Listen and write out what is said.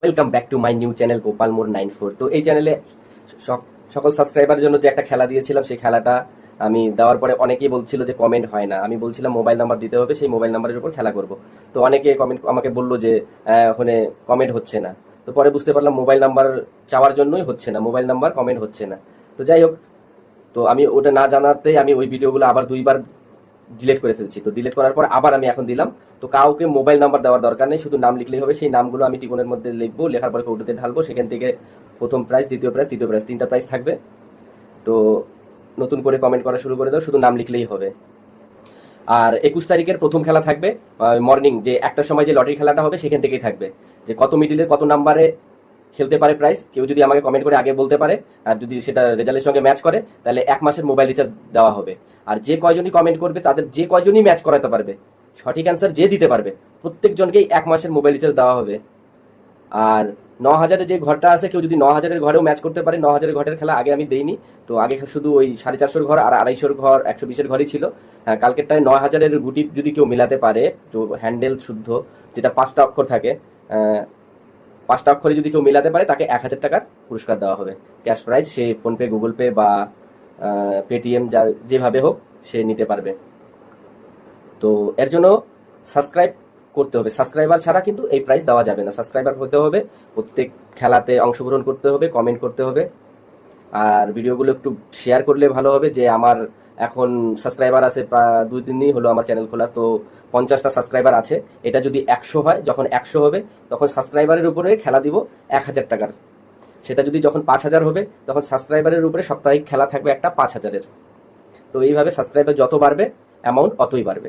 Welcome back to my new channel Gopal More 94। তো এই চ্যানেলে সকল সাবস্ক্রাইবার জন্য যে একটা খেলা দিয়েছিলাম, সেই খেলাটা আমি দেওয়ার পরে অনেকেই বলছিল যে কমেন্ট হয় না। আমি বলছিলাম মোবাইল নাম্বার দিতে হবে, সেই মোবাইল নাম্বারের উপর খেলা করব। তো অনেকে কমেন্ট আমাকে বললো যে ওখানে কমেন্ট হচ্ছে না। তো পরে বুঝতে পারলাম মোবাইল নাম্বার চাওয়ার জন্যই হচ্ছে না, মোবাইল নাম্বার কমেন্ট হচ্ছে না। তো যাই হোক, তো আমি ওটা না জানাতেই আমি ওই ভিডিওগুলো আবার দুইবার ডিলিট করে ফেলছি। তো ডিলিট করার পর আবার আমি এখন দিলাম। তো কাউকে মোবাইল নাম্বার দেওয়ার দরকার নেই, শুধু নাম লিখলেই হবে। সেই নামগুলো আমি টিকনের মধ্যে লিখবো, লেখার পরে কৌটোতে ঢালবো। সেখান থেকে প্রথম প্রাইজ, দ্বিতীয় প্রাইজ, তৃতীয় প্রাইজ, 3টা প্রাইজ থাকবে। তো নতুন করে কমেন্ট করা শুরু করে দাও, শুধু নাম লিখলেই হবে। আর 21 তারিখের প্রথম খেলা থাকবে মর্নিং, যে একটার সময় যে লটারি খেলাটা হবে সেখান থেকেই থাকবে, যে কত মিডিলের কত নাম্বারে খেলতে পারে প্রাইস। কেউ যদি আমাকে কমেন্ট করে আগে বলতে পারে, আর যদি সেটা রেজাল্টের সঙ্গে ম্যাচ করে, তাহলে 1 মাসের মোবাইল রিচার্জ দেওয়া হবে। আর যে কয়জনই কমেন্ট করবে তাদের যে কয়জনই ম্যাচ করাতে পারবে, সঠিক অ্যান্সার যে দিতে পারবে, প্রত্যেকজনকেই 1 মাসের মোবাইল রিচার্জ দেওয়া হবে। আর 9,000-এর যে ঘরটা আছে, কেউ যদি 9,000-এর ঘরেও ম্যাচ করতে পারে, 9,000-এর ঘরের খেলা আগে আমি দেইনি। তো আগে শুধু ওই 450-এর ঘর আর 250-এর ঘর, 120-এর ঘরই ছিল। হ্যাঁ, কালকেরটায় 9,000-এর গুটি যদি কেউ মিলাতে পারে, তো হ্যান্ডেল শুদ্ধ, যেটা 5টা অক্ষর থাকে, 5টা অক্ষরে যদি কেউ মিলাতে পারে, তাকে 1,000 টাকার পুরস্কার দেওয়া হবে, ক্যাশ প্রাইজ। সে ফোনপে, গুগল পে বা পেটিএম, যা যেভাবে হোক সে নিতে পারবে। তো এর জন্য সাবস্ক্রাইব করতে হবে, সাবস্ক্রাইবার ছাড়া কিন্তু এই প্রাইজ দেওয়া যাবে না। সাবস্ক্রাইবার হতে হবে, প্রত্যেক খেলাতে অংশগ্রহণ করতে হবে, কমেন্ট করতে হবে। আর ভিডিওগুলো একটু শেয়ার করলে ভালো হবে। যে আমার এখন সাবস্ক্রাইবার আছে প্রায় 2-3 দিনই হলো আমার চ্যানেল খোলা, তো 50টা সাবস্ক্রাইবার আছে। এটা যদি 100 হয়, যখন 100 হবে তখন সাবস্ক্রাইবারের উপরে খেলা দিব 1,000 টাকার। সেটা যদি যখন 5,000 হবে, তখন সাবস্ক্রাইবারের উপরে সাপ্তাহিক খেলা থাকবে একটা 5,000-এর। তো এইভাবে সাবস্ক্রাইবার যত বাড়বে, অ্যামাউন্ট অতই বাড়বে।